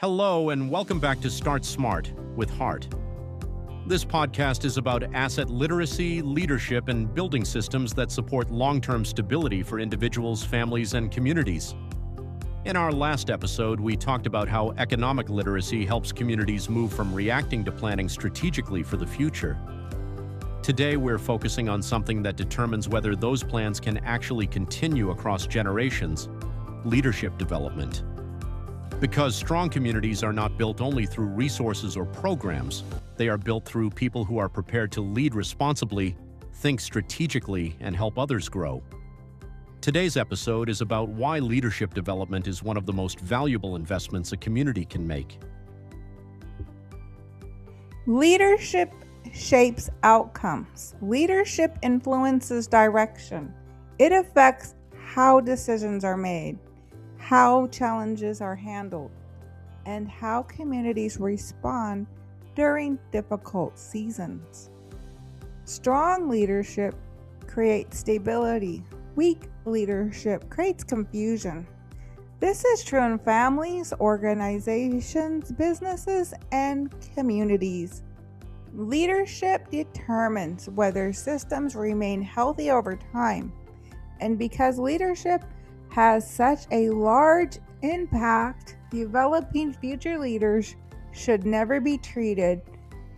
Hello, and welcome back to Start Smart with Heart. This podcast is about asset literacy, leadership, and building systems that support long-term stability for individuals, families, and communities. In our last episode, we talked about how economic literacy helps communities move from reacting to planning strategically for the future. Today, we're focusing on something that determines whether those plans can actually continue across generations: leadership development. Because strong communities are not built only through resources or programs, they are built through people who are prepared to lead responsibly, think strategically, and help others grow. Today's episode is about why leadership development is one of the most valuable investments a community can make. Leadership shapes outcomes. Leadership influences direction. It affects how decisions are made, how challenges are handled, and how communities respond during difficult seasons. Strong leadership creates stability. Weak leadership creates confusion. This is true in families, organizations, businesses, and communities. Leadership determines whether systems remain healthy over time. And because leadership has such a large impact, developing future leaders should never be treated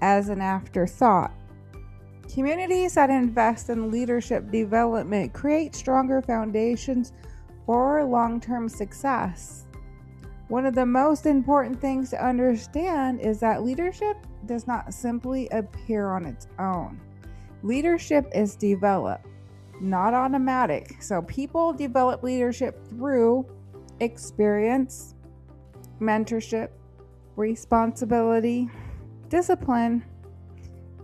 as an afterthought. Communities that invest in leadership development create stronger foundations for long-term success. One of the most important things to understand is that leadership does not simply appear on its own. Leadership is developed, not automatic. So people develop leadership through experience, mentorship, responsibility, discipline,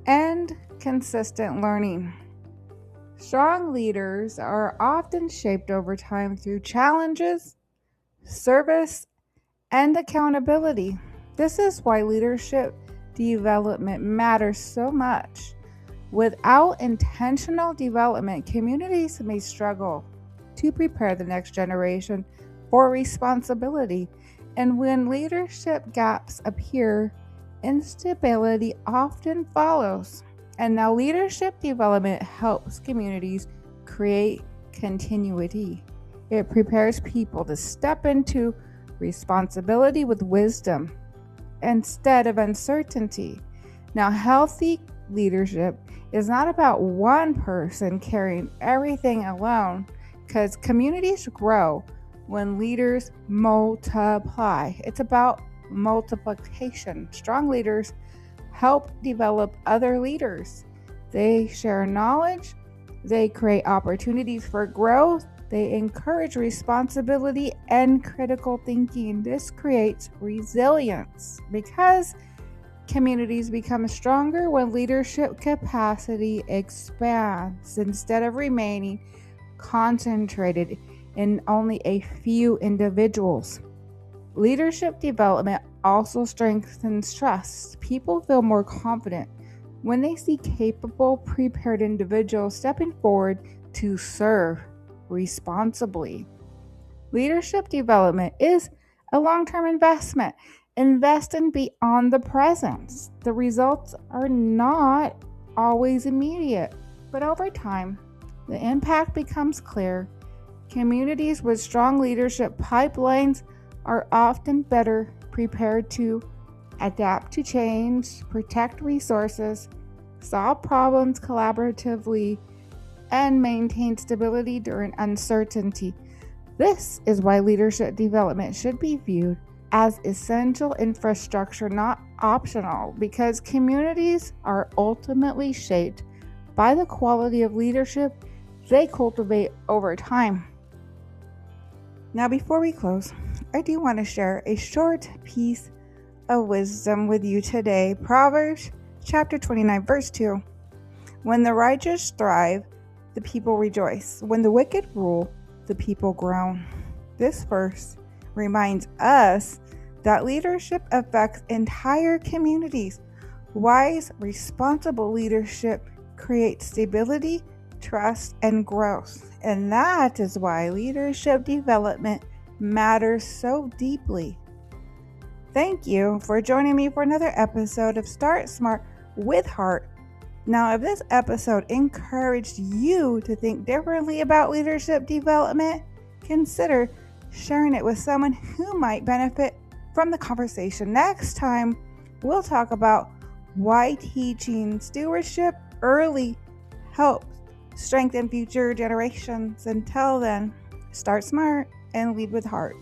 and consistent learning. Strong leaders are often shaped over time through challenges, service, and accountability. This is why leadership development matters so much. Without intentional development, communities may struggle to prepare the next generation for responsibility. And when leadership gaps appear, instability often follows. And now leadership development helps communities create continuity. It prepares people to step into responsibility with wisdom instead of uncertainty. Now, healthy leadership is not about one person carrying everything alone, because communities grow when leaders multiply. It's about multiplication. Strong leaders help develop other leaders. They share knowledge, they create opportunities for growth, they encourage responsibility and critical thinking. This creates resilience because communities become stronger when leadership capacity expands instead of remaining concentrated in only a few individuals. Leadership development also strengthens trust. People feel more confident when they see capable, prepared individuals stepping forward to serve responsibly. Leadership development is a long-term investment. Invest in beyond the present. The results are not always immediate, but over time, the impact becomes clear. Communities with strong leadership pipelines are often better prepared to adapt to change, protect resources, solve problems collaboratively, and maintain stability during uncertainty. This is why leadership development should be viewed as essential infrastructure, not optional, because communities are ultimately shaped by the quality of leadership they cultivate over time. Now, before we close, I do want to share a short piece of wisdom with you today. Proverbs chapter 29, verse 2. When the righteous thrive, the people rejoice. When the wicked rule, the people groan. This verse reminds us that leadership affects entire communities. Wise, responsible leadership creates stability, trust, and growth. And that is why leadership development matters so deeply. Thank you for joining me for another episode of Start Smart with Heart. Now, if this episode encouraged you to think differently about leadership development, consider sharing it with someone who might benefit from the conversation. Next time, we'll talk about why teaching stewardship early helps strengthen future generations. Until then, start smart and lead with heart.